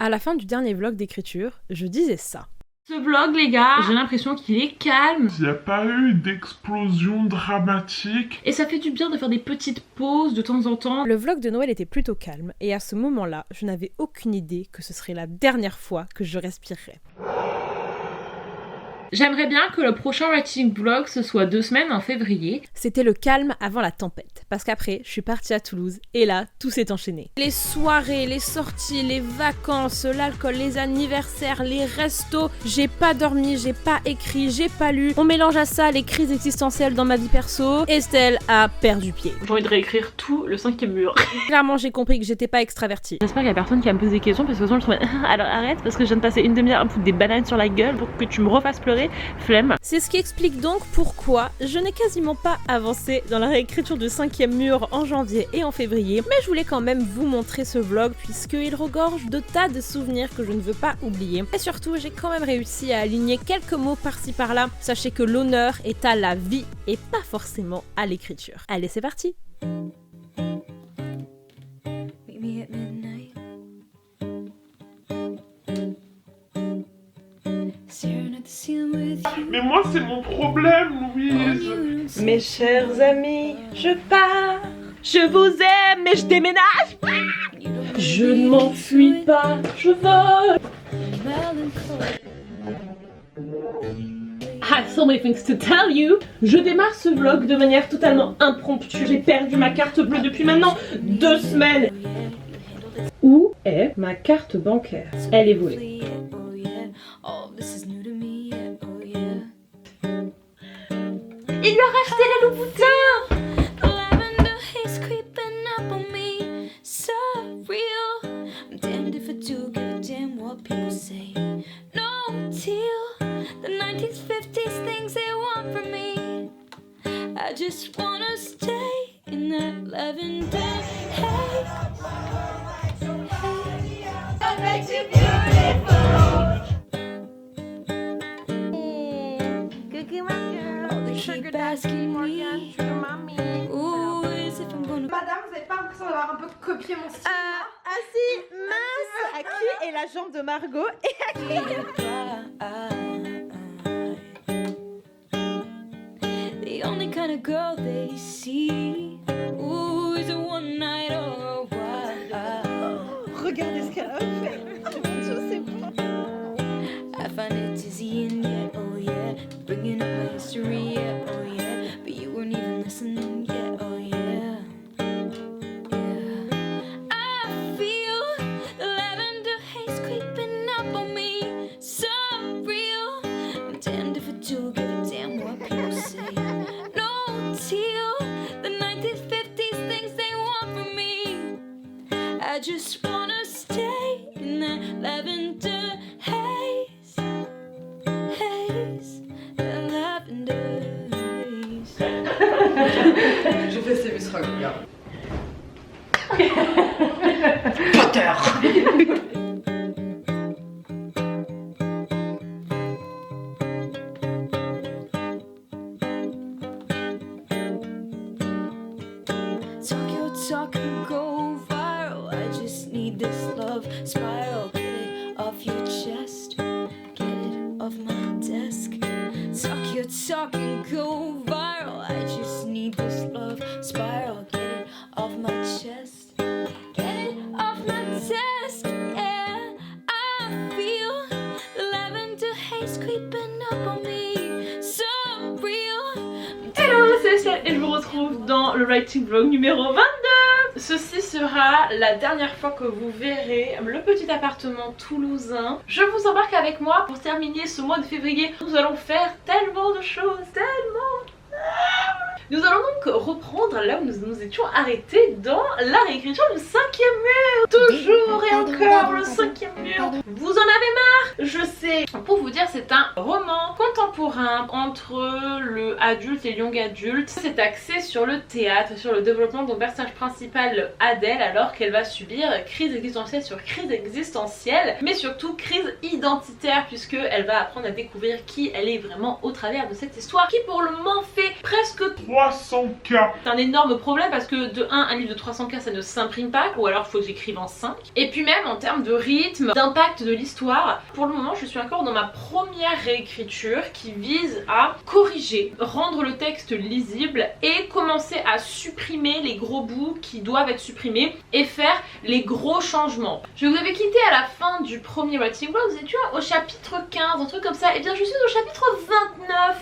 À la fin du dernier vlog d'écriture, je disais ça. Ce vlog, les gars, j'ai l'impression qu'il est calme. Il n'y a pas eu d'explosion dramatique. Et ça fait du bien de faire des petites pauses de temps en temps. Le vlog de Noël était plutôt calme, et à ce moment-là, je n'avais aucune idée que ce serait la dernière fois que je respirerais. J'aimerais bien que le prochain writing vlog ce soit 2 semaines en février. C'était le calme avant la tempête, parce qu'après, je suis partie à Toulouse, et là, tout s'est enchaîné. Les soirées, les sorties, les vacances, l'alcool, les anniversaires, les restos, j'ai pas dormi, j'ai pas écrit, j'ai pas lu. On mélange à ça les crises existentielles dans ma vie perso. Estelle a perdu pied. J'ai envie de réécrire tout le 5e mur. Clairement, j'ai compris que j'étais pas extravertie. J'espère qu'il y a personne qui va me poser des questions parce que de toute façon je me alors arrête parce que je viens de passer une demi-heure à me foutre des bananes sur la gueule pour que tu me refasses pleurer. Flemme. C'est ce qui explique donc pourquoi je n'ai quasiment pas avancé dans la réécriture du 5e mur en janvier et en février, mais je voulais quand même vous montrer ce vlog puisqu'il regorge de tas de souvenirs que je ne veux pas oublier. Et surtout, j'ai quand même réussi à aligner quelques mots par-ci par-là. Sachez que l'honneur est à la vie et pas forcément à l'écriture. Allez, c'est parti! Mais moi, c'est mon problème, Louise. Mes chers amis, je pars. Je vous aime, mais je déménage. Je ne m'enfuis pas, je vole. I have so many things to tell you. Je démarre ce vlog de manière totalement impromptue. J'ai perdu ma carte bleue depuis maintenant 2 semaines. Où est ma carte bancaire? Elle est volée. Il lui a racheté la Louboutin. I just wanna stay in that lavender haze. That makes you beautiful. Cookie my girl. All the sugar asking me. Ooh, as if I'm gonna. Madame, vous n'avez pas l'impression d'avoir un peu copié mon style? Ah si, mince! À qui est la jambe de Margot et à qui? The only kind of girl they see. Ooh, is a one night or a while. Regardez ce qu'elle a fait. Je sais pas. I find it dizzy and yet, oh yeah, bringing up my history, yeah, oh yeah, but you weren't even listening, yeah, oh yeah, yeah. I feel the lavender haze creeping up on me, so real. I'm damned if I do give a damn what people say. No teal, the 1950s things they want from me. I just wanna stay in that lavender haze, haze, that lavender haze. Je fais ces muscles, regarde. Talk your talk and go viral. I just need this love spiral. Get it off your chest, get it off my desk. Talk your talk and go viral. I just need this love spiral. Get it off my chest, get it off my desk. Yeah, I feel the lavender haze creeping up on me. So real. Hello, c'est Estelle et je vous retrouve dans le writing vlog numéro 22. Ceci sera la dernière fois que vous verrez le petit appartement toulousain. Je vous embarque avec moi pour terminer ce mois de février. Nous allons faire tellement de choses, tellement. Nous allons donc reprendre là où nous étions arrêtés dans la réécriture du 5e mur. Toujours et encore le 5e mur. Vous en avez marre? Je sais. Pour vous dire, c'est un roman contemporain contemporain entre le adulte et young adulte. C'est axé sur le théâtre, sur le développement de son personnage principal Adèle, alors qu'elle va subir crise existentielle sur crise existentielle, mais surtout crise identitaire, puisque elle va apprendre à découvrir qui elle est vraiment au travers de cette histoire qui pour le moment fait presque 300K. c'est un énorme problème parce que de 1 livre de 300K ça ne s'imprime pas, ou alors il faut que j'écrive en 5. Et puis même en termes de rythme, d'impact de l'histoire, pour le moment je suis encore dans ma première réécriture qui vise à corriger, rendre le texte lisible et commencer à supprimer les gros bouts qui doivent être supprimés et faire les gros changements. Je vous avais quitté à la fin du premier writing vlog, vous étiez au chapitre 15, un truc comme ça, et bien je suis au chapitre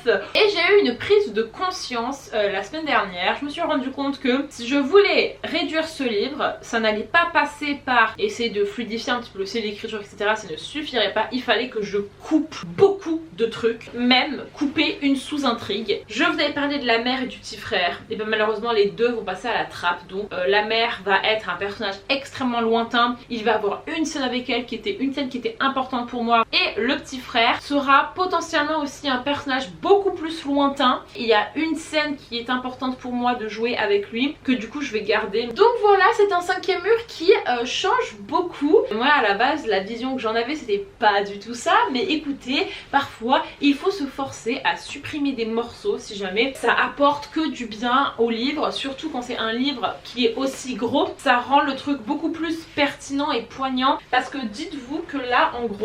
29 et j'ai eu une prise de conscience la semaine dernière. Je me suis rendu compte que si je voulais réduire ce livre, ça n'allait pas passer par essayer de fluidifier un petit peu le style d'écriture, etc. Ça ne suffirait pas, il fallait que je coupe beaucoup de trucs, même couper une sous-intrigue. Je vous avais parlé de la mère et du petit frère, et bien malheureusement les deux vont passer à la trappe. Donc la mère va être un personnage extrêmement lointain, il va avoir une scène avec elle qui était une scène qui était importante pour moi, et le petit frère sera potentiellement aussi un personnage beaucoup plus lointain. Il y a une scène qui est importante pour moi de jouer avec lui que du coup je vais garder. Donc voilà, c'est un cinquième mur qui change beaucoup. Moi à la base la vision que j'en avais c'était pas du tout ça, mais écoutez, parfois il faut se forcer à supprimer des morceaux si jamais ça apporte que du bien au livre, surtout quand c'est un livre qui est aussi gros, ça rend le truc beaucoup plus pertinent et poignant, parce que dites-vous que là en gros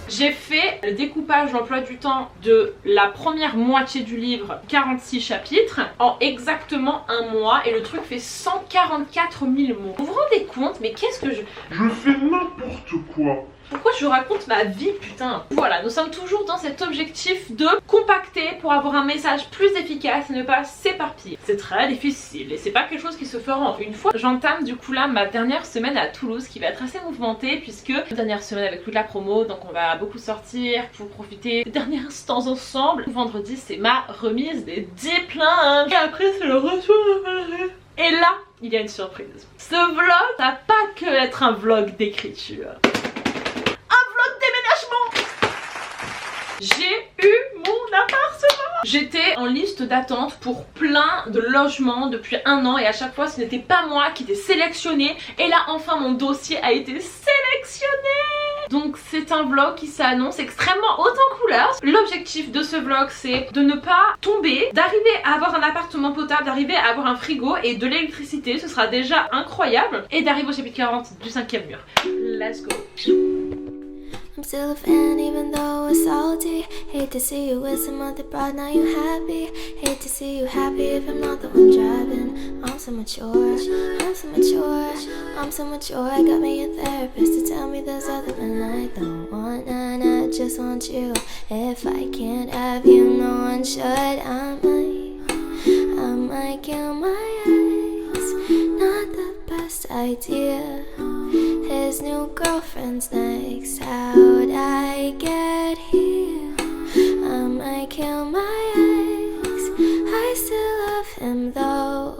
j'ai fait le découpage, l'emploi du temps de la première moitié du livre, 46 chapitres, en exactement un mois, et le truc fait 144 000 mots. Vous vous rendez compte? Mais qu'est-ce que Je fais n'importe quoi. Pourquoi je raconte ma vie, putain? Voilà, nous sommes toujours dans cet objectif de compacter pour avoir un message plus efficace et ne pas s'éparpiller. C'est très difficile et c'est pas quelque chose qui se fera en une fois. J'entame du coup là ma dernière semaine à Toulouse qui va être assez mouvementée, puisque dernière semaine avec toute la promo, donc on va beaucoup sortir pour profiter des derniers instants ensemble. Vendredi c'est ma remise des diplômes et après c'est le retour de Valérie. Et là, il y a une surprise. Ce vlog n'a pas que être un vlog d'écriture. J'ai eu mon appartement. J'étais en liste d'attente pour plein de logements depuis un an et à chaque fois ce n'était pas moi qui était sélectionnée. Et là enfin mon dossier a été sélectionné. Donc c'est un vlog qui s'annonce extrêmement haut en couleurs. L'objectif de ce vlog c'est de ne pas tomber, d'arriver à avoir un appartement potable, d'arriver à avoir un frigo et de l'électricité, ce sera déjà incroyable. Et d'arriver au chapitre 40 du cinquième mur. Let's go. I'm still a fan even though it's salty. Hate to see you with some other broad, now you happy. Hate to see you happy if I'm not the one driving. I'm so mature, I'm so mature, I'm so mature. I got me a therapist to tell me there's other men I don't want, and I just want you. If I can't have you, no one should. I might kill my ex. Not the best idea. His new girlfriend's next. How'd I get here? I might kill my ex. I still love him though.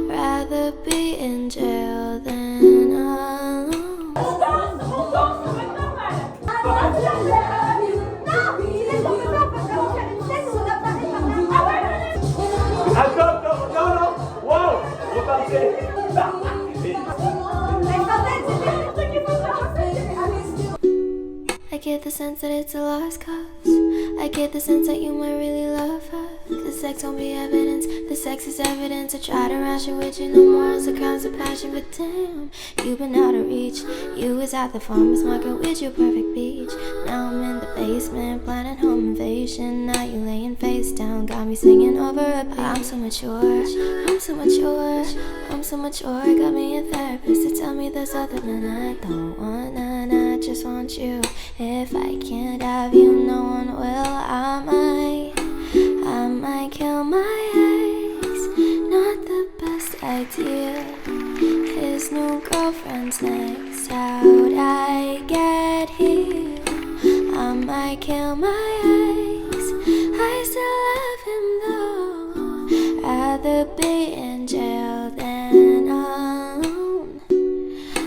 Rather be in jail than alone. Attends, non, wow, repartez. I get the sense that it's a lost cause. I get the sense that you might really love her. The sex won't be evidence, the sex is evidence. I try to ration with you no more as a crimes of passion. But damn, you've been out of reach. You was at the farmer's market with your perfect peach. Now I'm in the basement planning home invasion. Now you laying face down, got me singing over a page. I'm so mature, I'm so mature, I'm so mature. Got me a therapist to tell me there's other men I don't want, and I just want you. If I can't have you, no one will. I might kill my ex. Not the best idea. His new girlfriend's next. How'd I get here? I might kill my ex. I still love him though. Rather be in jail than alone.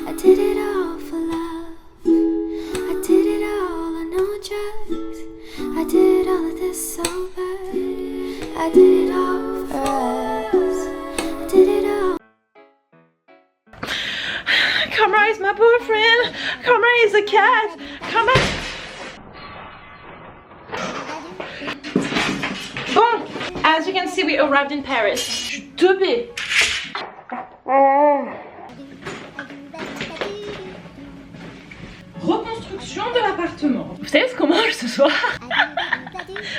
I did it all for love. I did it all on no drugs. I did all of this this sober. I did it all for us. I did it all. Camera is my boyfriend. Camera is a cat. Camera. Bon, as you can see, we arrived in Paris. Je suis teubée. Reconstruction de l'appartement. Vous savez ce qu'on mange ce soir?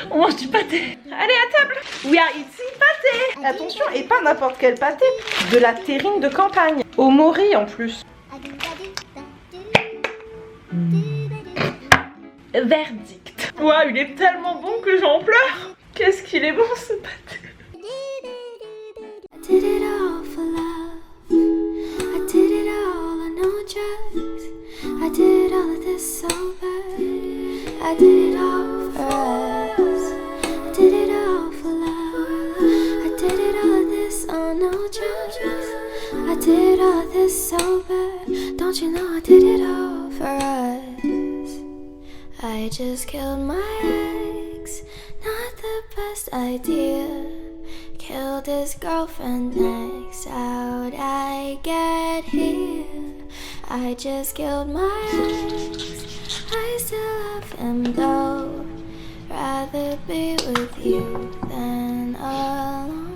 On mange du pâté. Allez à table. We are eating pâté. Attention, et pas n'importe quel pâté. De la terrine de campagne. Au mori en plus. Verdict. Waouh, il est tellement bon que j'en pleure. Qu'est-ce qu'il est bon ce pâté. I did it all for love. I did it all on no drugs. I did all of this sober. I did it all for us. I did it all for love. I did it all of this on no drugs. I did all of this sober. Don't you know I did it all for us? I just killed my ex. Not the best idea. Killed his girlfriend next. How'd I get here? I just killed my ex. I still love him though. Rather be with you than alone.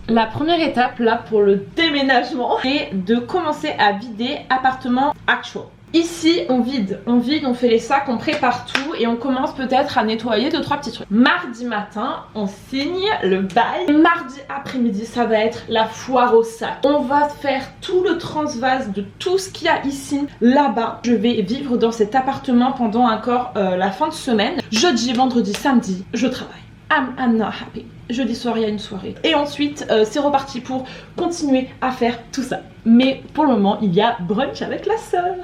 La première étape là pour le déménagement est de commencer à vider appartement actual. Ici on vide, on fait les sacs, on prépare tout et on commence peut-être à nettoyer 2-3 petits trucs. Mardi matin on signe le bail. Mardi après-midi ça va être la foire aux sacs. On va faire tout le transvase de tout ce qu'il y a ici, là-bas. Je vais vivre dans cet appartement pendant encore la fin de semaine. Jeudi, vendredi, samedi, je travaille. I'm not happy. Jeudi soir il y a une soirée. Et ensuite c'est reparti pour continuer à faire tout ça. Mais pour le moment il y a brunch avec la sœur.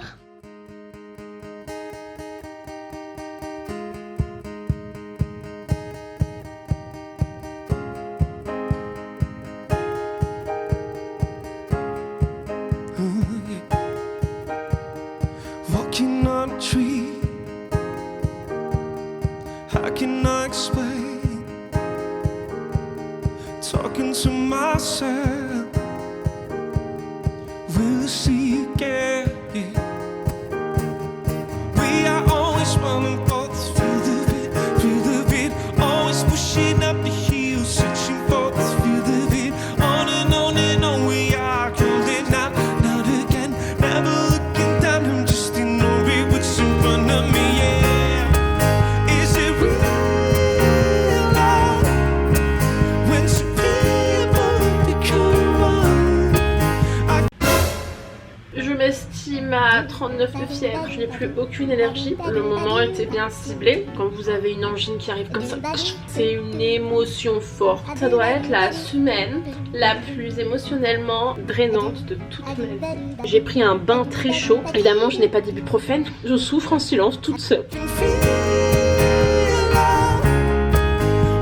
Walking on a tree, how can I explain? Talking to myself, will I see again? We are always running both through the bit, always pushing up the hill, searching for the feel of it. On and on we are cruising out again, never looking down. I'm just ignoring what's in front of me. Yeah, is it real love when two people become one? Je m'estime à 39 de fièvre, je n'ai plus aucune énergie. Le moment était bien ciblé. Quand vous avez une angine qui arrive comme ça, c'est une émotion forte. Ça doit être la semaine la plus émotionnellement drainante de toute ma vie. J'ai pris un bain très chaud. Évidemment, je n'ai pas d'ibuprofène. Je souffre en silence toute seule.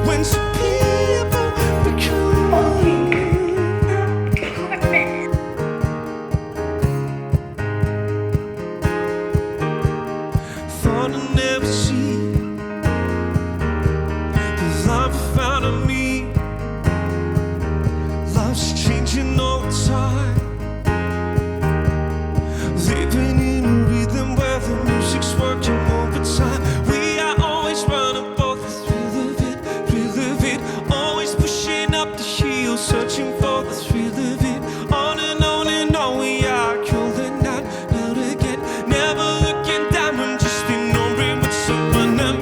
When two people become one. Thought I'd never see the love I found in me. Love's changing all the time, living in a rhythm where the music's working overtime. We are always running both the thrill of it, always pushing up the hill, searching for the thrill of it. On and on we are calling out again, never looking down. I'm just ignoring what's up under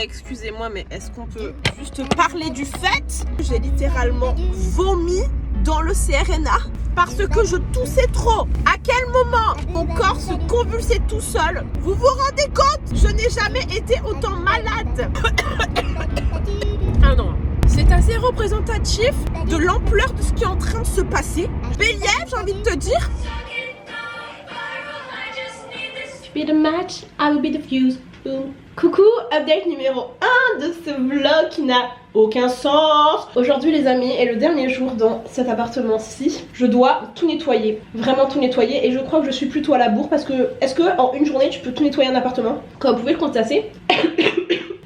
excusez-moi, mais est-ce qu'on peut juste parler du fait que j'ai littéralement vomi dans le CRNA parce que je toussais trop? À quel moment mon corps se convulsait tout seul? Vous vous rendez compte? Je n'ai jamais été autant malade. Ah non. C'est assez représentatif de l'ampleur de ce qui est en train de se passer. Bélier, j'ai envie de te dire. Be the match, I will be the fuse. Boom. Coucou, update numéro 1 de ce vlog qui n'a aucun sens. Aujourd'hui les amis est le dernier jour dans cet appartement-ci. Je dois tout nettoyer, vraiment tout nettoyer, et je crois que je suis plutôt à la bourre parce que est-ce que en une journée tu peux tout nettoyer un appartement? Comme vous pouvez le constater.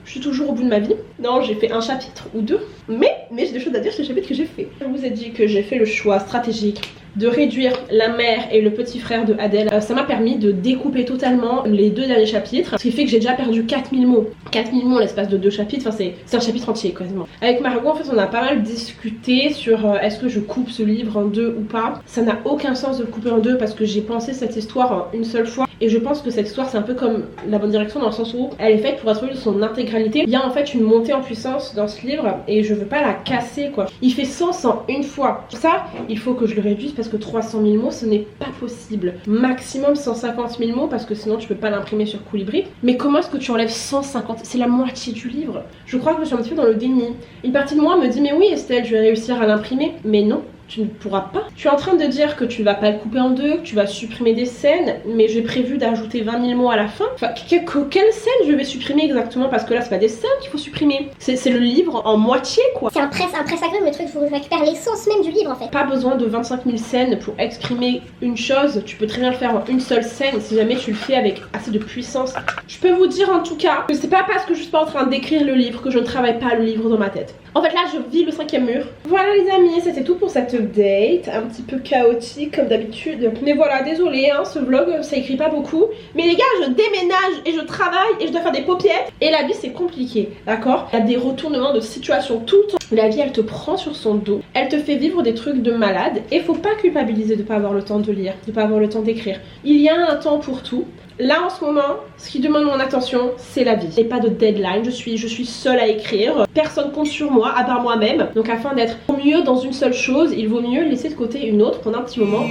Je suis toujours au bout de ma vie. Non, j'ai fait un chapitre ou deux, mais j'ai des choses à dire sur le chapitre que j'ai fait. Je vous ai dit que j'ai fait le choix stratégique de réduire la mère et le petit frère de Adèle. Ça m'a permis de découper totalement les 2 derniers chapitres, ce qui fait que j'ai déjà perdu 4000 mots. 4000 mots en l'espace de 2 chapitres, enfin c'est un chapitre entier quasiment. Avec Margot en fait on a pas mal discuté sur est-ce que je coupe ce livre en 2 ou pas. Ça n'a aucun sens de le couper en 2 parce que j'ai pensé cette histoire en une seule fois, et je pense que cette histoire c'est un peu comme La Bonne Direction dans le sens où elle est faite pour être lue de son intégralité. Il y a en fait une montée en puissance dans ce livre et je veux pas la casser quoi. Il fait sens en une fois. Pour ça il faut que je le réduise parce que 300 000 mots ce n'est pas possible. Maximum 150 000 mots parce que sinon tu peux pas l'imprimer sur Colibri. Mais comment est-ce que tu enlèves 150? C'est la moitié du livre. Je crois que je suis un petit peu dans le déni. Une partie de moi me dit mais oui Estelle, je vais réussir à l'imprimer. Mais non, tu ne pourras pas. Tu es en train de dire que tu vas pas le couper en 2, que tu vas supprimer des scènes, mais j'ai prévu d'ajouter 20 000 mots à la fin. Enfin, quelle scène je vais supprimer exactement? Parce que là, c'est pas des scènes qu'il faut supprimer. C'est le livre en moitié, quoi. C'est un presse agrumes, le truc, faut récupérer l'essence même du livre, en fait. Pas besoin de 25 000 scènes pour exprimer une chose. Tu peux très bien le faire en une seule scène si jamais tu le fais avec assez de puissance. Je peux vous dire en tout cas que c'est pas parce que je suis pas en train d'écrire le livre que je ne travaille pas le livre dans ma tête. En fait là, je vis le 5e mur. Voilà les amis, c'était tout pour cette update, un petit peu chaotique comme d'habitude. Mais voilà, désolé, hein, ce vlog ça écrit pas beaucoup. Mais les gars, je déménage et je travaille et je dois faire des paupières. Et la vie c'est compliqué, d'accord? Il y a des retournements de situation tout le temps. La vie elle te prend sur son dos, elle te fait vivre des trucs de malade. Et faut pas culpabiliser de pas avoir le temps de lire, de pas avoir le temps d'écrire. Il y a un temps pour tout. Là en ce moment, ce qui demande mon attention, c'est la vie. Et pas de deadline, je suis seule à écrire. Personne compte sur moi, à part moi-même. Donc afin d'être mieux dans une seule chose, il vaut mieux laisser de côté une autre pendant un petit moment.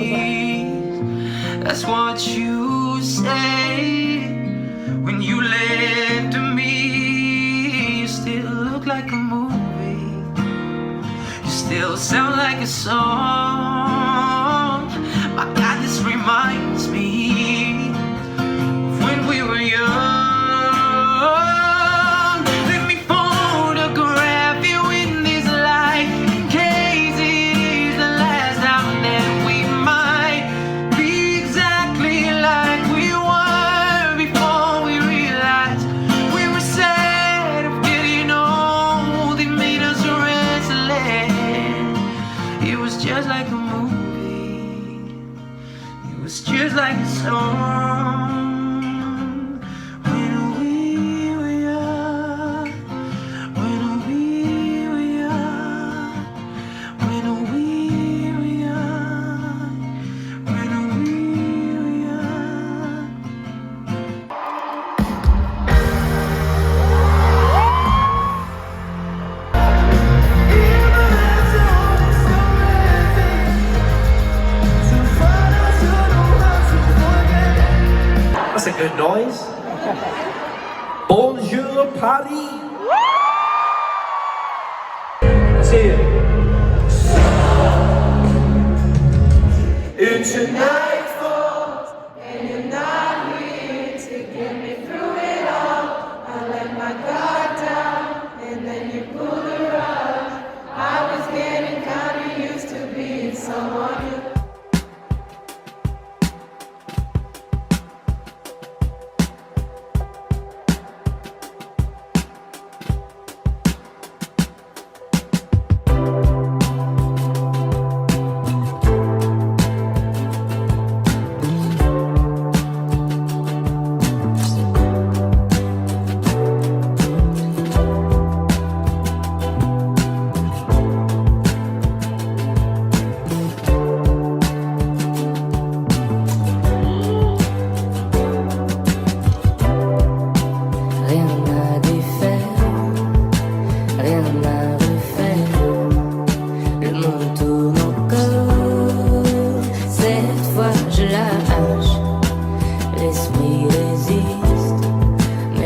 That's what you say when you left me. You still look like a movie. You still sound like a song. My God, this reminds me when we were young. Let me photograph you in this light, in case it is the last time that we might be exactly like we were before we realized we were sad of getting old. It made us restless. It was just like a movie. It was just like a song. That's a good noise. Bonjour, Paris. See it. It's a night fall, and you're not here to get me through it all. I let my guard down, and then you pulled the rug. I was getting kinda used to being someone who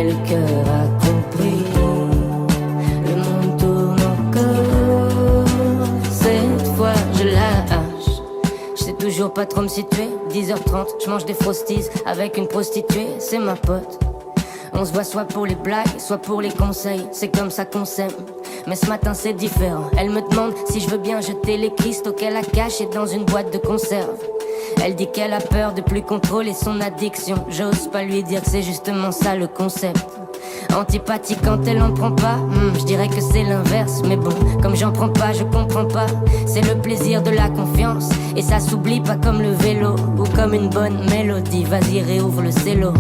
mais le cœur a compris. Le monde tourne encore. Cette fois je lâche. Je sais toujours pas trop me situer. 10h30, je mange des frosties avec une prostituée, c'est ma pote. On se voit soit pour les blagues, soit pour les conseils. C'est comme ça qu'on s'aime. Mais ce matin c'est différent. Elle me demande si je veux bien jeter les cristaux qu'elle a cachés dans une boîte de conserve. Elle dit qu'elle a peur de plus contrôler son addiction. J'ose pas lui dire que c'est justement ça le concept. Antipathie quand elle en prend pas, je dirais que c'est l'inverse. Mais bon, comme j'en prends pas, je comprends pas. C'est le plaisir de la confiance. Et ça s'oublie pas comme le vélo ou comme une bonne mélodie. Vas-y réouvre le cello.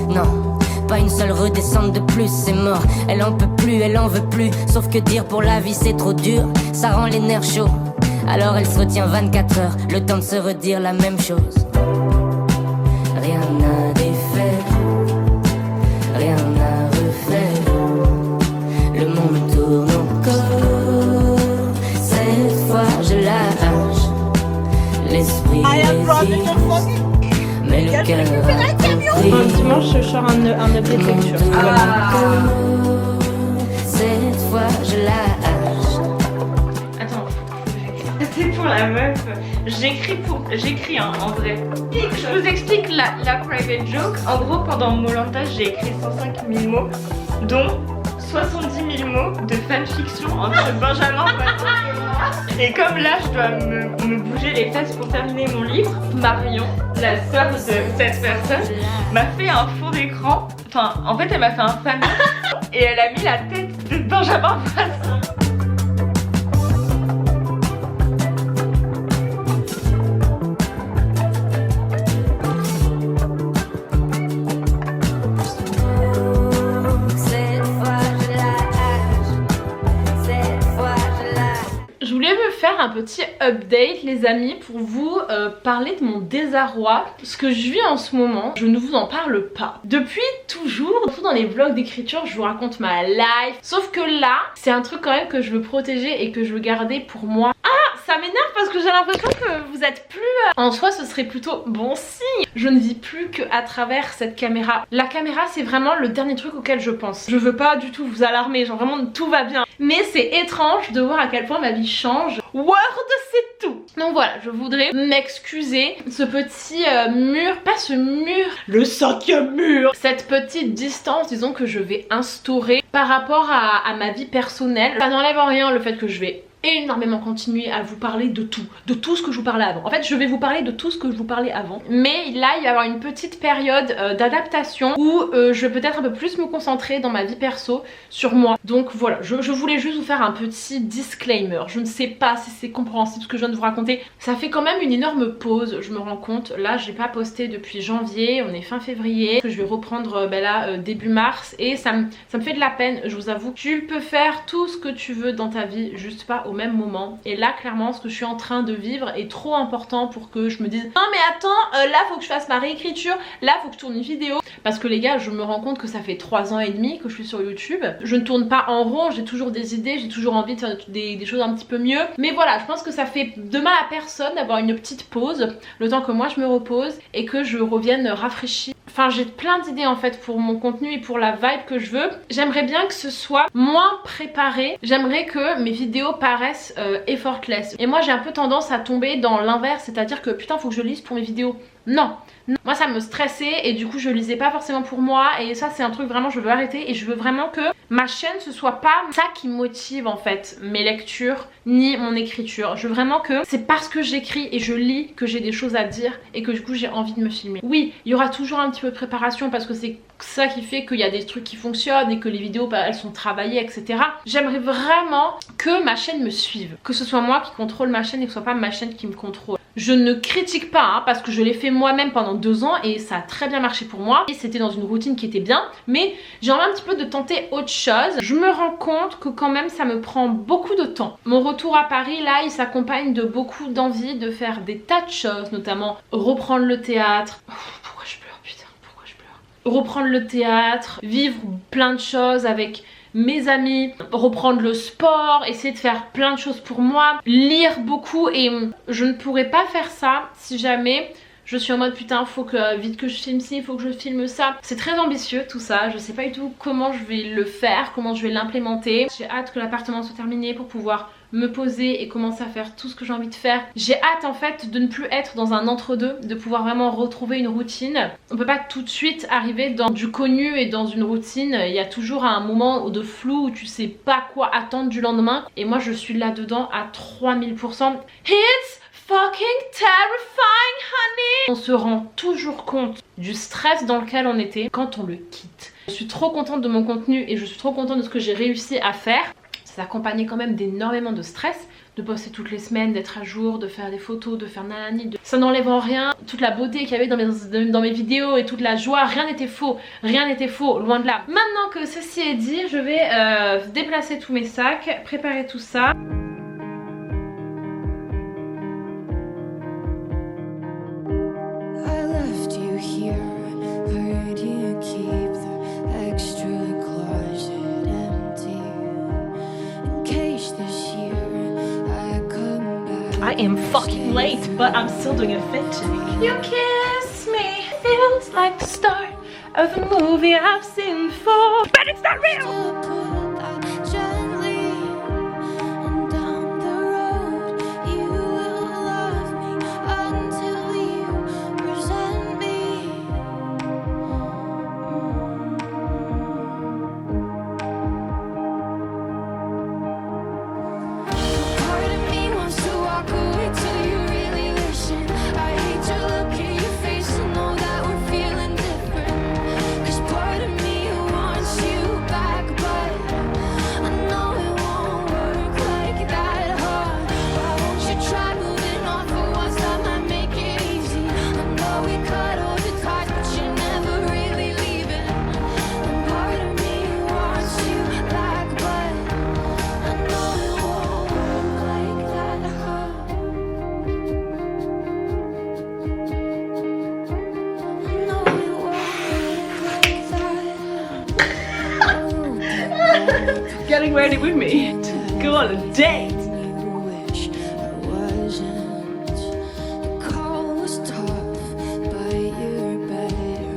Non, pas une seule redescente de plus, c'est mort. Elle en peut plus, elle en veut plus. Sauf que dire pour la vie c'est trop dur, ça rend les nerfs chauds. Alors elle se retient 24 heures, le temps de se redire la même chose. Rien n'a défait, rien n'a refait. Le monde tourne encore. Cette fois je lâche. L'esprit résiste, mais le cœur a compris. Un dimanche, je sors un objet de lecture. Cette fois je lâche. Attends, c'est pour la meuf. J'écris hein, en vrai. Je vous explique la private joke. En gros, pendant Molanta, j'ai écrit 105 000 mots, dont 70 000 mots de fanfiction entre Benjamin Button et moi. Et comme là, je dois me bouger les fesses pour terminer mon livre, Marion, la sœur de cette personne, m'a fait un fond d'écran. Enfin, en fait, elle m'a fait un fan et elle a mis la tête de Benjamin Button. Un petit update les amis pour vous parler de mon désarroi, ce que je vis en ce moment. Je ne vous en parle pas depuis toujours, surtout dans les vlogs d'écriture je vous raconte ma life, sauf que là c'est un truc quand même que je veux protéger et que je veux garder pour moi. Ah, ça m'énerve parce que j'ai l'impression que vous êtes plus en soi ce serait plutôt bon signe. Je ne vis plus qu'à travers cette caméra. La caméra c'est vraiment le dernier truc auquel je pense. Je veux pas du tout vous alarmer, genre vraiment tout va bien, mais c'est étrange de voir à quel point ma vie change. Word, c'est tout. Donc voilà, je voudrais m'excuser. Ce petit mur, pas ce mur, le 5e mur, cette petite distance, disons, que je vais instaurer par rapport à ma vie personnelle. Ça n'enlève en rien le fait que je vais énormément continuer à vous parler de tout ce que je vous parlais avant. En fait je vais vous parler de tout ce que je vous parlais avant, mais là il va y avoir une petite période d'adaptation où je vais peut-être un peu plus me concentrer dans ma vie perso sur moi. Donc voilà, je voulais juste vous faire un petit disclaimer. Je ne sais pas si c'est compréhensible ce que je viens de vous raconter. Ça fait quand même une énorme pause, je me rends compte. Là j'ai pas posté depuis janvier, on est fin février, que je vais reprendre début mars, et ça me fait de la peine, je vous avoue. Tu peux faire tout ce que tu veux dans ta vie, juste pas au même moment. Et là clairement ce que je suis en train de vivre est trop important pour que je me dise non mais attends, là faut que je fasse ma réécriture, là faut que je tourne une vidéo. Parce que les gars, je me rends compte que ça fait 3 ans et demi que je suis sur YouTube. Je ne tourne pas en rond, j'ai toujours des idées, j'ai toujours envie de faire des choses un petit peu mieux. Mais voilà, je pense que ça fait de mal à personne d'avoir une petite pause, le temps que moi je me repose et que je revienne rafraîchie. Enfin j'ai plein d'idées en fait pour mon contenu et pour la vibe que je veux. J'aimerais bien que ce soit moins préparé, j'aimerais que mes vidéos paraissent effortless. Et moi j'ai un peu tendance à tomber dans l'inverse, c'est-à-dire que putain faut que je lise pour mes vidéos. Non, moi ça me stressait et du coup je lisais pas forcément pour moi, et ça c'est un truc vraiment je veux arrêter. Et je veux vraiment que ma chaîne ce soit pas ça qui motive en fait mes lectures ni mon écriture. Je veux vraiment que c'est parce que j'écris et je lis que j'ai des choses à dire et que du coup j'ai envie de me filmer. Oui, il y aura toujours un petit peu de préparation parce que c'est ça qui fait qu'il y a des trucs qui fonctionnent et que les vidéos elles sont travaillées, etc. J'aimerais vraiment que ma chaîne me suive, que ce soit moi qui contrôle ma chaîne et que ce soit pas ma chaîne qui me contrôle. Je ne critique pas hein, parce que je l'ai fait moi-même pendant 2 ans et ça a très bien marché pour moi et c'était dans une routine qui était bien, mais j'ai envie un petit peu de tenter autre chose. Je me rends compte que quand même ça me prend beaucoup de temps. Mon retour à Paris là il s'accompagne de beaucoup d'envie de faire des tas de choses, notamment reprendre le théâtre. Pourquoi je pleure, putain, pourquoi je pleure? Reprendre le théâtre, vivre plein de choses avec mes amis, reprendre le sport, essayer de faire plein de choses pour moi, lire beaucoup, et je ne pourrais pas faire ça si jamais Je suis en mode putain faut que vite que je filme ci, faut que je filme ça. C'est très ambitieux tout ça, je sais pas du tout comment je vais le faire, comment je vais l'implémenter. J'ai hâte que l'appartement soit terminé pour pouvoir me poser et commencer à faire tout ce que j'ai envie de faire. J'ai hâte en fait de ne plus être dans un entre-deux, de pouvoir vraiment retrouver une routine. On peut pas tout de suite arriver dans du connu et dans une routine. Il y a toujours un moment de flou où tu sais pas quoi attendre du lendemain. Et moi je suis là-dedans à 3000%. It's fucking terrifying, honey! On se rend toujours compte du stress dans lequel on était quand on le quitte. Je suis trop contente de mon contenu et je suis trop contente de ce que j'ai réussi à faire. Ça accompagnait quand même d'énormément de stress, de poster toutes les semaines, d'être à jour, de faire des photos, de faire nanani. Ça n'enlève en rien toute la beauté qu'il y avait dans mes vidéos et toute la joie. Rien n'était faux, loin de là. Maintenant que ceci est dit, je vais déplacer tous mes sacs, préparer tout ça. I left you here, heard you keep the extra closet empty. In case this year I come back. I am fucking late, but I'm still doing a fit check. You kiss me, feels like the start of a movie I've seen before, but it's not real! To put that gently, and down the road you will love me until you resent me. Part of me wants to walk away till you really listen. I hate to look at your face and know that we're feeling different. 'Cause part of me wants you back, but I know it won't work like that, huh? Why won't you try moving on for once? That might make it easy. I know we cut all the ties, but you're never really leaving. And part of me wants you back, but I know it won't work like that, huh? I know it won't work like that. Getting ready with me to go on a date. Wish I wasn't. The call was tough, but you're better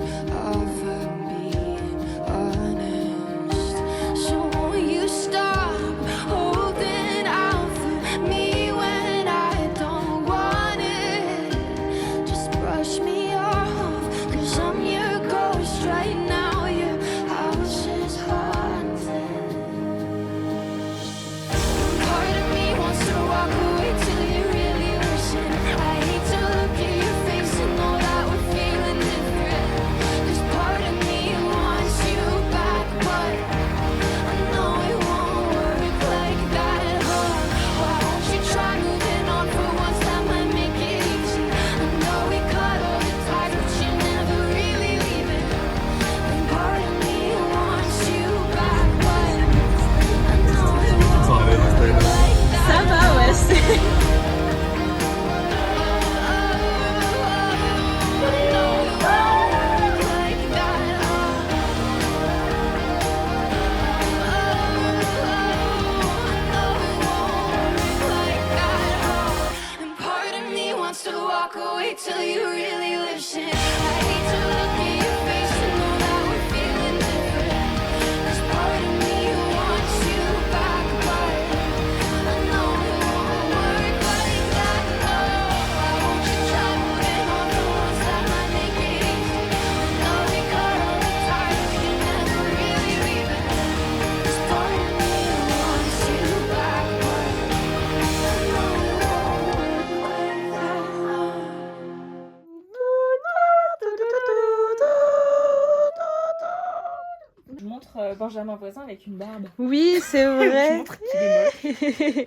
off at being honest. So won't you stop holding out for me when I don't want it? Just brush me off, 'cause I'm your ghost right now. Your house is haunted. Part of me wants to walk away till you really listen. I hate to look at your face and know that we're feeling different. 'Cause part of me wants you back, but I know it won't work like that, huh? Why won't you try moving on for once? That might make it easy. I know we cut all the ties, but you're never really leaving. And part of me wants you back, but I know it won't work like that. Ça va, ouais, c'est... Till you really listen. I hate to look at your face and know that we're feeling different. 'Cause part of me wants you back, but I know it won't work like that, no. Why won't you try moving on for once? That might make it easy. I know we cut all the ties, but you're never really leaving. 'Cause part of me wants you back, but I know it won't work like that, no. Je montre Benjamin Voisin avec une barbe. Oui, c'est Je vrai. montre qu'il est moche.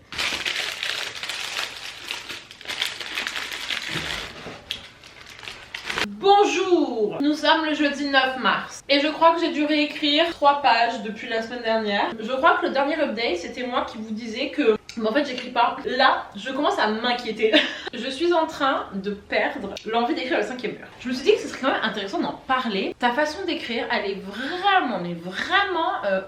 Bonjour! Nous sommes le jeudi 9 mars et je crois que j'ai dû réécrire 3 pages depuis la semaine dernière. Je crois que le dernier update c'était moi qui vous disais que mais en fait j'écris pas. Là je commence à m'inquiéter. Je suis en train de perdre l'envie d'écrire le 5e mur. Je me suis dit que ce serait quand même intéressant d'en parler. Ta façon d'écrire elle est vraiment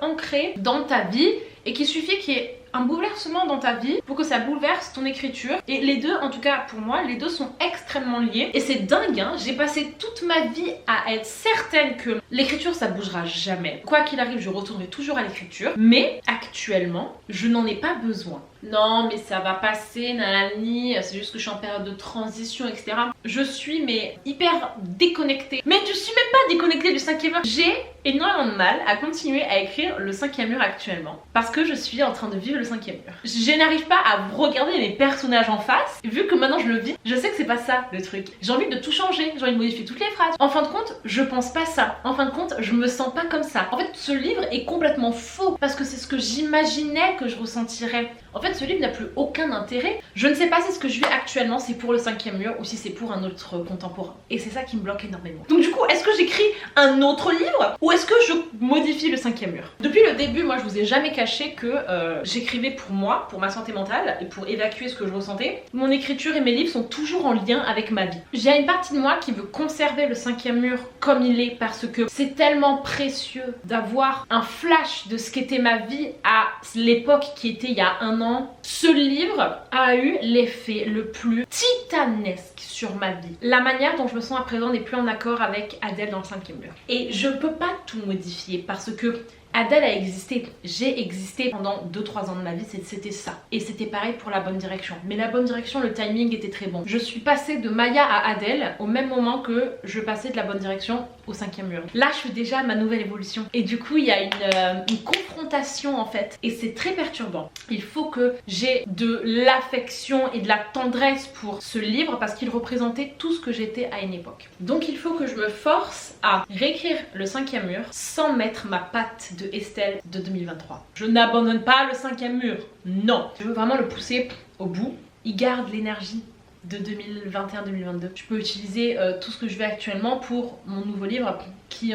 ancrée dans ta vie et qu'il suffit qu'il y ait un bouleversement dans ta vie pour que ça bouleverse ton écriture. Et les deux, en tout cas pour moi, les deux sont extrêmement liés. Et c'est dingue, hein, j'ai passé toute ma vie à être certaine que l'écriture ça bougera jamais. Quoi qu'il arrive, je retournerai toujours à l'écriture. Mais actuellement, je n'en ai pas besoin. Non mais ça va passer, nanani, c'est juste que je suis en période de transition, etc. Je suis mais hyper déconnectée. Mais je suis même pas déconnectée du 5e mur. J'ai énormément de mal à continuer à écrire le 5e mur actuellement. Parce que je suis en train de vivre le 5e mur. Je n'arrive pas à regarder les personnages en face. Vu que maintenant je le vis, je sais que c'est pas ça le truc. J'ai envie de tout changer, j'ai envie de modifier toutes les phrases. En fin de compte, je pense pas ça. En fin de compte, je me sens pas comme ça. En fait, ce livre est complètement faux. Parce que c'est ce que j'imaginais que je ressentirais. En fait, ce livre n'a plus aucun intérêt. Je ne sais pas si ce que je vis actuellement c'est pour le 5e mur ou si c'est pour un autre contemporain. Et c'est ça qui me bloque énormément. Donc du coup, est-ce que j'écris un autre livre ou est-ce que je modifie le 5e mur? Depuis le début, moi je vous ai jamais caché que j'écrivais pour moi, pour ma santé mentale et pour évacuer ce que je ressentais. Mon écriture et mes livres sont toujours en lien avec ma vie. J'ai une partie de moi qui veut conserver le 5e mur comme il est parce que c'est tellement précieux d'avoir un flash de ce qu'était ma vie à l'époque qui était il y a un an. Ce livre a eu l'effet le plus titanesque sur ma vie. La manière dont je me sens à présent n'est plus en accord avec Adèle dans le 5e mur. Et je peux pas tout modifier parce que Adèle a existé, j'ai existé pendant 2-3 ans de ma vie, c'était ça. Et c'était pareil pour La Bonne Direction. Mais La Bonne Direction, le timing était très bon. Je suis passée de Maya à Adèle au même moment que je passais de La Bonne Direction au 5e mur. Là, je suis déjà à ma nouvelle évolution. Et du coup, il y a une confrontation en fait. Et c'est très perturbant. Il faut que j'ai de l'affection et de la tendresse pour ce livre parce qu'il représentait tout ce que j'étais à une époque. Donc il faut que je me force à réécrire le 5e mur sans mettre ma patte de Estelle de 2023. Je n'abandonne pas le 5e mur, non. Je veux vraiment le pousser au bout. Il garde l'énergie de 2021-2022. Je peux utiliser tout ce que je fais actuellement pour mon nouveau livre qui,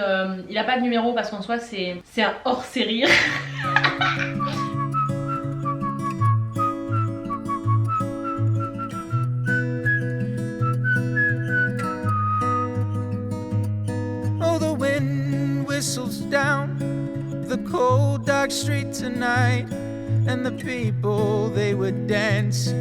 il a pas de numéro parce qu'en soi c'est un hors-série. Oh, the wind whistles down the cold dark street tonight, and the people they would dance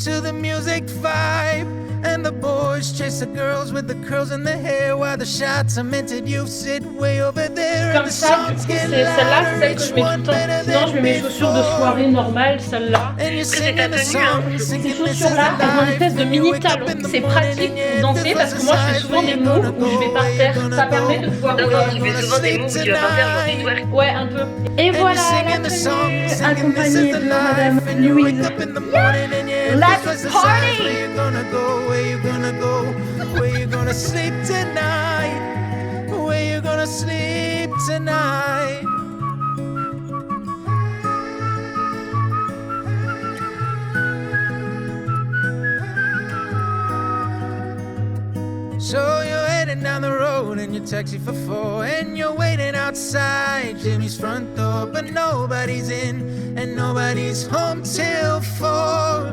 to the music vibe, and the boys chase the girls with the curls in their hair while the shots are minted. You sit way over there. Comme ça, du coup, c'est celle-là, c'est celle que je mets tout le temps. Sinon, je mets mes chaussures de soirée normales, celle-là. C'est ta tenue, hein. Ces chaussures-là, elles ont une espèce de mini talon. C'est pratique pour danser parce que moi, je fais souvent des moves où je vais par terre. Ça permet de pouvoir. D'accord, tu fais souvent des moves où tu vas par terre, genre du twerk. Ouais, un peu. Et voilà la tenue, accompagnée de Madame Louise. Yeah. Let's party! Where you gonna go? Where you gonna go? Where you gonna sleep tonight? Where you gonna sleep tonight? So you're heading down the road in your taxi for 4, and you're waiting outside Jimmy's front door, but nobody's in and nobody's home till 4.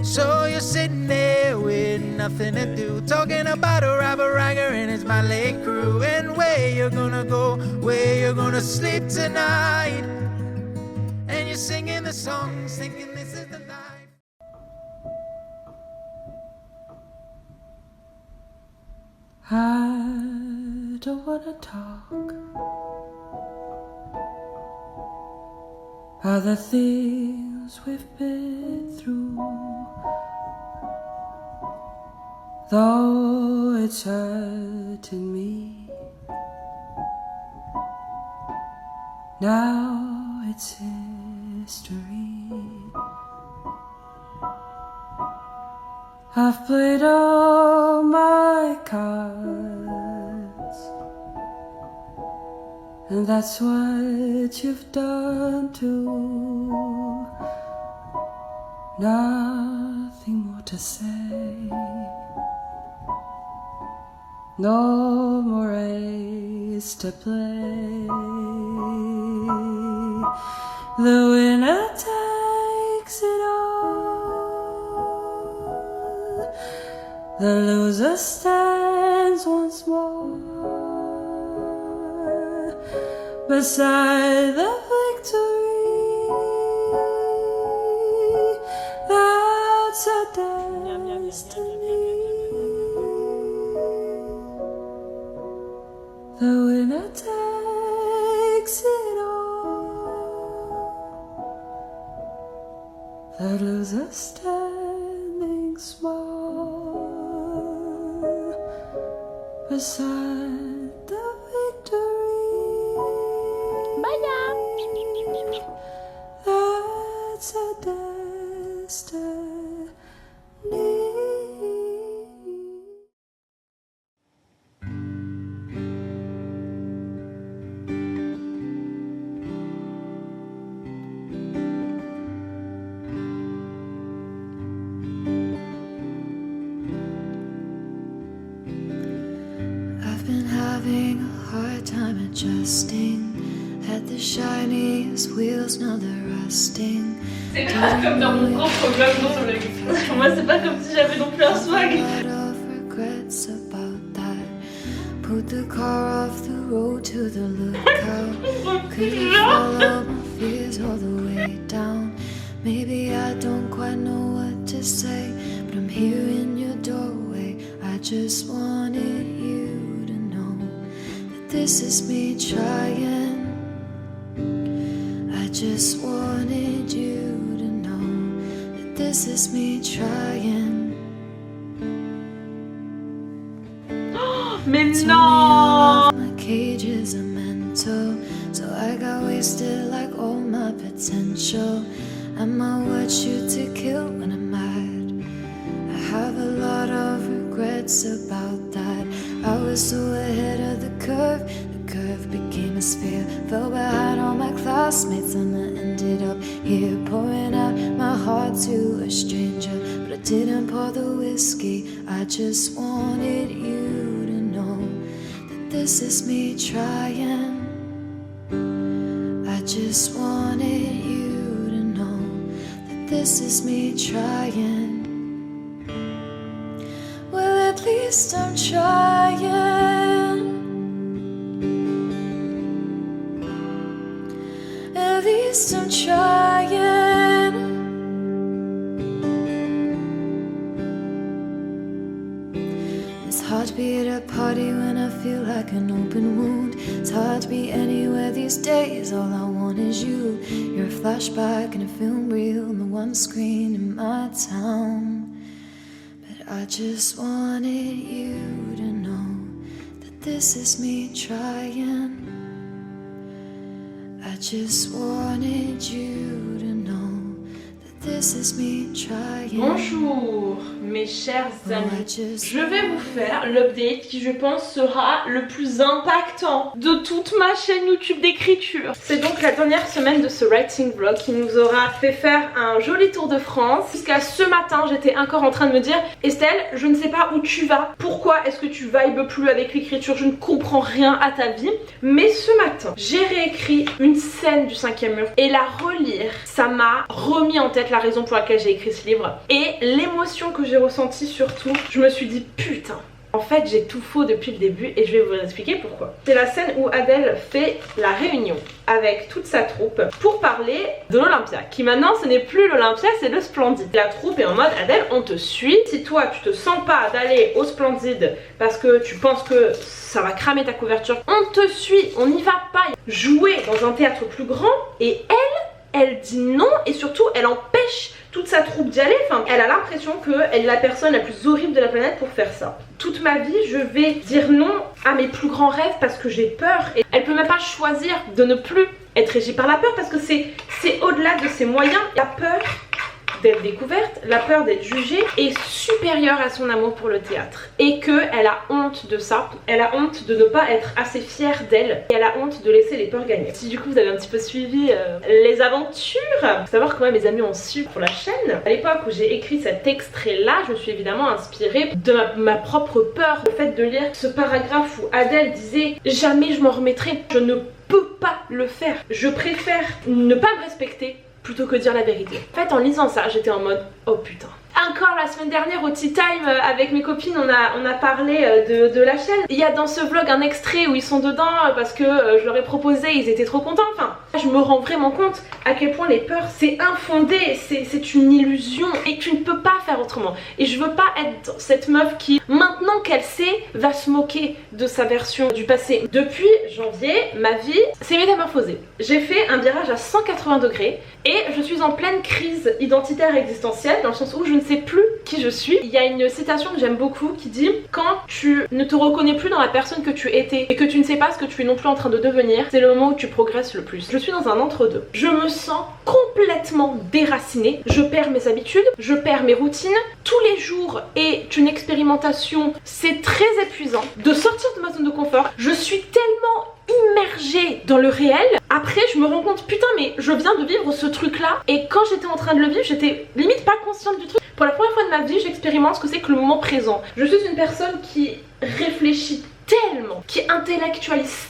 So you're sitting there with nothing to do, talking about a robber Riger and his Malay crew, and where you're gonna go, where you're gonna sleep tonight, and you're singing the songs, thinking this is the life. I don't wanna talk of the things we've been through, though it's hurting me. Now it's history. I've played all my cards, and that's what you've done too. Nothing more to say, no more race to play. The winner takes it all, the loser stands once more beside the victory. out of the standing small beside the victory. Bye. That's a destiny. I've been having a hard time adjusting. Had the shiniest wheels, now they're rusting. C'est grave comme dans mon propre vlog dans ce vlog. Pour moi c'est pas comme si j'avais non plus un swag. Regrets about that. Put the car off the road to the lookout. Couldn't follow my fears all the way down. Maybe I don't quite know what to say, but I'm here in your doorway. I just wanted you to know that this is me trying. I just wanted you to know that this is me trying. Mais non! My cage is a mental, so I got wasted like all my potential. I might watch you to kill when I'm mad. I have a lot of regrets about that. I was so ahead of the curve became a sphere. Fell behind all my classmates and I ended up here pouring out my heart to a stranger. But I didn't pour the whiskey, I just wanted you to know that this is me trying. I just wanted you to know that this is me trying. Well, at least I'm trying. At least I'm trying. It's hard to be at a party when I feel like an open wound. It's hard to be anywhere these days. All I want is you. You're a flashback in a film reel on the one screen in my town. But I just wanted you to know that this is me trying. I just wanted you to know that this is me trying. Bonjour mes chers amis, je vais vous faire l'update qui je pense sera le plus impactant de toute ma chaîne YouTube d'écriture. C'est donc la dernière semaine de ce writing vlog qui nous aura fait faire un joli tour de France. Jusqu'à ce matin j'étais encore en train de me dire Estelle, je ne sais pas où tu vas, pourquoi est-ce que tu vibes plus avec l'écriture, je ne comprends rien à ta vie. Mais ce matin j'ai réécrit une scène du 5e mur et la relire, ça m'a remis en tête la raison pour laquelle j'ai écrit ce livre et l'émotion que j'ai ressenti surtout. Je me suis dit putain, en fait j'ai tout faux depuis le début et je vais vous expliquer pourquoi. C'est la scène où Adèle fait la réunion avec toute sa troupe pour parler de l'Olympia, qui maintenant ce n'est plus l'Olympia, c'est le Splendide. La troupe est en mode Adèle, on te suit, si toi tu te sens pas d'aller au Splendide parce que tu penses que ça va cramer ta couverture, on te suit, on n'y va pas. Jouer dans un théâtre plus grand et elle dit non et surtout elle empêche toute sa troupe d'y aller. Enfin, elle a l'impression qu'elle est la personne la plus horrible de la planète pour faire ça. Toute ma vie, je vais dire non à mes plus grands rêves parce que j'ai peur. Et elle peut même pas choisir de ne plus être régie par la peur parce que c'est au-delà de ses moyens. La peur d'être découverte, la peur d'être jugée est supérieure à son amour pour le théâtre et qu'elle a honte de ça, elle a honte de ne pas être assez fière d'elle et elle a honte de laisser les peurs gagner. Si du coup vous avez un petit peu suivi les aventures, faut savoir comment mes amis ont su pour la chaîne. À l'époque où j'ai écrit cet extrait là, je me suis évidemment inspirée de ma propre peur, le fait de lire ce paragraphe où Adèle disait jamais je m'en remettrai, je ne peux pas le faire, je préfère ne pas me respecter plutôt que dire la vérité. En fait en lisant ça j'étais en mode oh putain. Encore la semaine dernière au Tea Time avec mes copines on a parlé de la chaîne. Il y a dans ce vlog un extrait où ils sont dedans parce que je leur ai proposé, ils étaient trop contents. Enfin Je me rends vraiment compte à quel point les peurs c'est infondé, c'est une illusion et tu ne peux pas faire autrement. Et je veux pas être cette meuf qui, maintenant qu'elle sait, va se moquer de sa version du passé. Depuis janvier, ma vie s'est métamorphosée. J'ai fait un virage à 180 degrés et je suis en pleine crise identitaire et existentielle dans le sens où je ne sais plus qui je suis. Il y a une citation que j'aime beaucoup qui dit: quand tu ne te reconnais plus dans la personne que tu étais et que tu ne sais pas ce que tu es non plus en train de devenir, c'est le moment où tu progresses le plus. Je suis dans un entre-deux. Je me sens complètement déracinée, je perds mes habitudes, je perds mes routines. Tous les jours est une expérimentation, c'est très épuisant de sortir de ma zone de confort. Je suis tellement immergée dans le réel. Après je me rends compte, putain mais je viens de vivre ce truc là et quand j'étais en train de le vivre j'étais limite pas consciente du truc. Pour la première fois de ma vie j'expérimente ce que c'est que le moment présent. Je suis une personne qui réfléchit tellement, qui intellectualise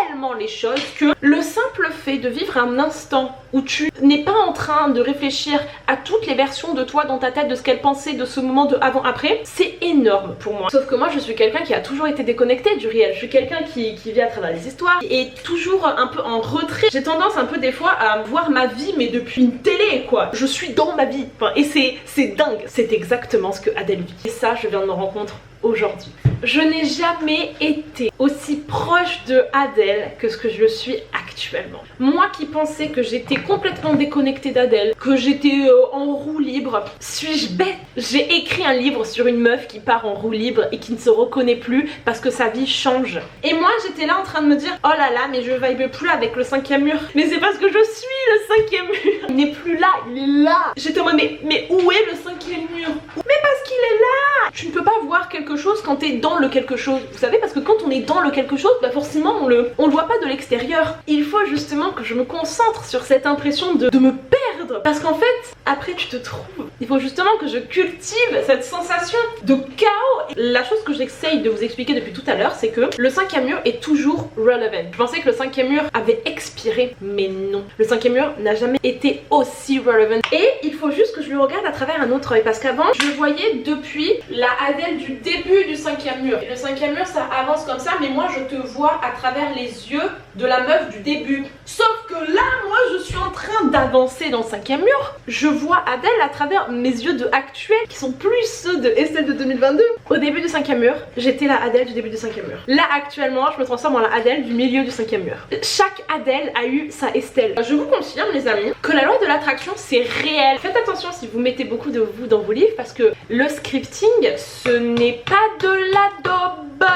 tellement les choses que le simple fait de vivre un instant où tu n'es pas en train de réfléchir à toutes les versions de toi dans ta tête, de ce qu'elle pensait, de ce moment de avant-après, c'est énorme pour moi. Sauf que moi je suis quelqu'un qui a toujours été déconnecté du réel. Je suis quelqu'un qui vit à travers les histoires et toujours un peu en retrait. J'ai tendance un peu des fois à voir ma vie mais depuis une télé quoi. Je suis dans ma vie et c'est dingue. C'est exactement ce que Adèle vit. Et ça je viens de me rendre compte aujourd'hui. Je n'ai jamais été aussi proche de Adèle que ce que je suis actuellement. Moi qui pensais que j'étais complètement déconnectée d'Adèle, que j'étais en roue libre, suis-je bête? J'ai écrit un livre sur une meuf qui part en roue libre et qui ne se reconnaît plus parce que sa vie change. Et moi j'étais là en train de me dire: oh là là mais je vibe plus avec le 5e mur. Mais c'est parce que je suis le 5e mur. Il n'est plus là, il est là. J'étais en mode mais où est le 5e mur? Mais parce qu'il est là. Tu ne peux pas voir quelque chose quand t'es dans le quelque chose. Vous savez, parce que quand on est dans le quelque chose, bah forcément on le voit pas de l'extérieur. Il faut justement que je me concentre sur cette impression de me perdre. Parce qu'en fait, après tu te trouves. Il faut justement que je cultive cette sensation de chaos. La chose que j'essaye de vous expliquer depuis tout à l'heure, c'est que le 5e mur est toujours relevant. Je pensais que le 5e mur avait expiré, mais non. Le 5e mur n'a jamais été aussi relevant. Et il faut juste que je le regarde à travers un autre œil. Parce qu'avant, je le voyais depuis la Adèle du début du 5e mur. Et le 5e mur, ça avance comme ça, mais moi je te vois à travers les yeux de la meuf du début. Sauf que là, moi je suis en train d'avancer dans le 5e mur. Je vois Adèle à travers mes yeux de actuel, qui sont plus ceux de Estelle de 2022. Au début du 5e mur, j'étais la Adèle du début du 5e mur. Là actuellement, je me transforme en la Adèle du milieu du 5e mur. Chaque Adèle a eu sa Estelle. Je vous confirme les amis que la loi de l'attraction c'est réel. Faites attention si vous mettez beaucoup de vous dans vos livres, parce que le scripting ce n'est pas de la daube.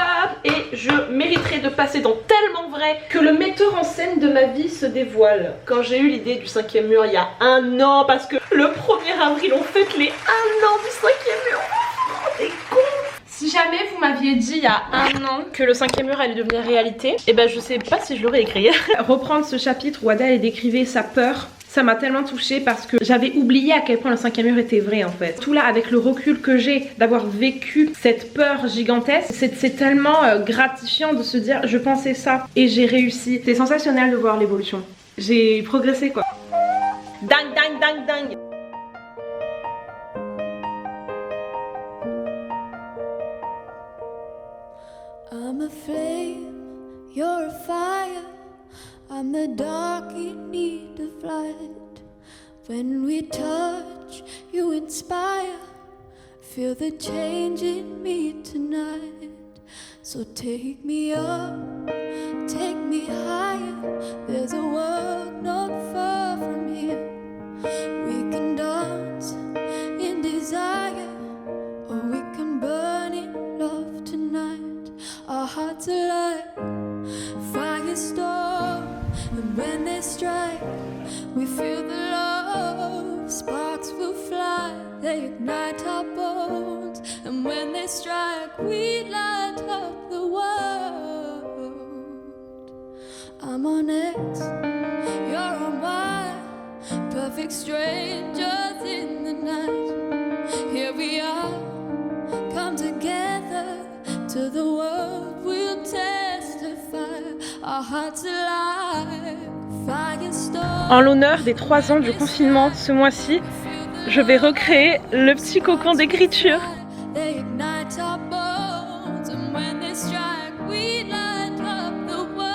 Et je mériterais de passer dans tellement vrai que le metteur en scène de ma vie se dévoile. Quand j'ai eu l'idée du 5e mur il y a 1 an, parce que le 1er avril on fête les 1 an du 5e mur. Oh, t'es con. Si jamais vous m'aviez dit il y a 1 an que le 5e mur allait devenir réalité, et ben je sais pas si je l'aurais écrit. Reprendre ce chapitre où Adèle décrivait sa peur, ça m'a tellement touchée parce que j'avais oublié à quel point le 5e mur était vrai en fait. Tout là avec le recul que j'ai d'avoir vécu cette peur gigantesque, c'est tellement gratifiant de se dire je pensais ça et j'ai réussi. C'est sensationnel de voir l'évolution. J'ai progressé quoi. Dingue dingue dingue dingue. I'm a flame, you're a fire. I'm the dark in need of light. When we touch, you inspire. Feel the change in me tonight. So take me up, take me higher. There's a world not far from here. We can dance in desire, or we can burn in love tonight. Our hearts are like firestorm, and when they strike, we feel the love. Sparks will fly, they ignite our bones, and when they strike, we light up the world. I'm on X, you're on Y, perfect strangers in the night. Here we are, come together to the world we'll testify. Our hearts alive, firestorm. En l'honneur des 3 ans du confinement ce mois-ci, je vais recréer le petit cocon d'écriture. They ignite our bones, and when they strike, we light up the world.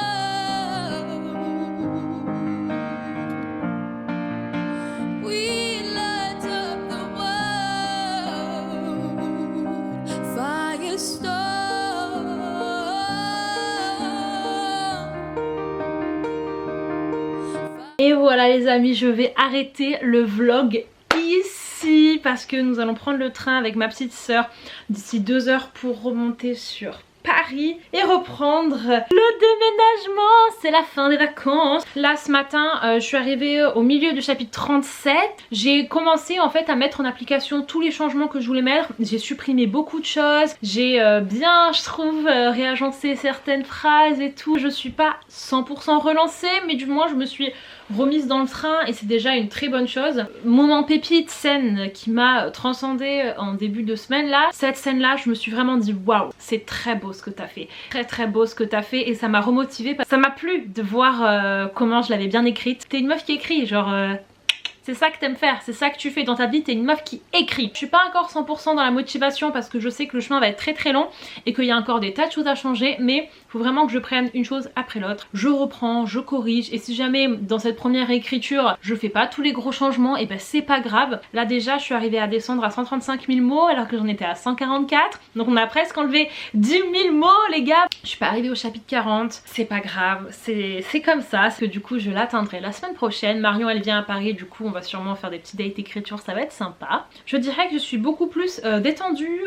Et voilà les amis, je vais arrêter le vlog ici parce que nous allons prendre le train avec ma petite sœur d'ici 2 heures pour remonter sur Paris et reprendre le déménagement. C'est la fin des vacances. Là ce matin je suis arrivée au milieu du chapitre 37. J'ai commencé en fait à mettre en application tous les changements que je voulais mettre. J'ai supprimé beaucoup de choses. J'ai bien je trouve réagencé certaines phrases et tout. Je suis pas 100% relancée mais du moins je me suis remise dans le train et c'est déjà une très bonne chose. Moment pépite, scène qui m'a transcendée en début de semaine là. Cette scène là je me suis vraiment dit waouh, c'est très beau ce que t'as fait, très beau ce que t'as fait et ça m'a remotivée. Ça m'a plu de voir comment je l'avais bien écrite. T'es une meuf qui écrit genre... c'est ça que t'aimes faire, c'est ça que tu fais dans ta vie, t'es une meuf qui écrit. Je suis pas encore 100% dans la motivation parce que je sais que le chemin va être très long et qu'il y a encore des tas de choses à changer, mais faut vraiment que je prenne une chose après l'autre. Je reprends, je corrige et si jamais dans cette première écriture je fais pas tous les gros changements, et ben c'est pas grave. Là déjà je suis arrivée à descendre à 135 000 mots alors que j'en étais à 144, donc on a presque enlevé 10 000 mots les gars. Je suis pas arrivée au chapitre 40, c'est pas grave, c'est comme ça, parce que du coup je l'atteindrai la semaine prochaine. Marion elle vient à Paris, du coup on va sûrement faire des petits dates écriture, ça va être sympa. Je dirais que je suis beaucoup plus détendue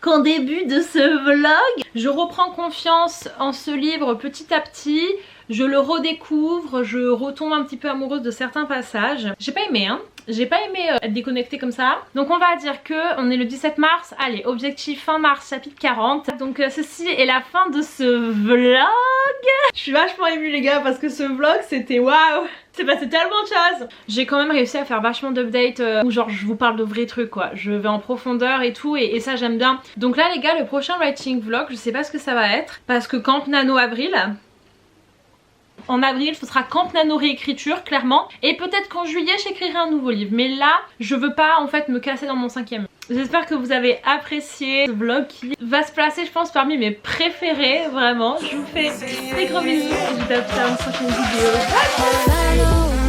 qu'en début de ce vlog. Je reprends confiance en ce livre petit à petit, je le redécouvre, je retombe un petit peu amoureuse de certains passages. J'ai pas aimé hein, j'ai pas aimé être déconnectée comme ça. Donc on va dire que on est le 17 mars, allez objectif fin mars chapitre 40. Donc ceci est la fin de ce vlog. Je suis vachement émue les gars parce que ce vlog c'était waouh, c'est passé tellement de choses. J'ai quand même réussi à faire vachement d'updates où genre je vous parle de vrais trucs quoi. Je vais en profondeur et tout et ça j'aime bien. Donc là les gars le prochain writing vlog je sais pas ce que ça va être parce que Camp Nano avril. En avril ce sera Camp Nano réécriture clairement et peut-être qu'en juillet j'écrirai un nouveau livre mais là je veux pas en fait me casser dans mon 5e. J'espère que vous avez apprécié ce vlog qui va se placer je pense parmi mes préférés vraiment. Je vous fais des gros bisous et je vous dis à plus tard dans une prochaine vidéo. Bye.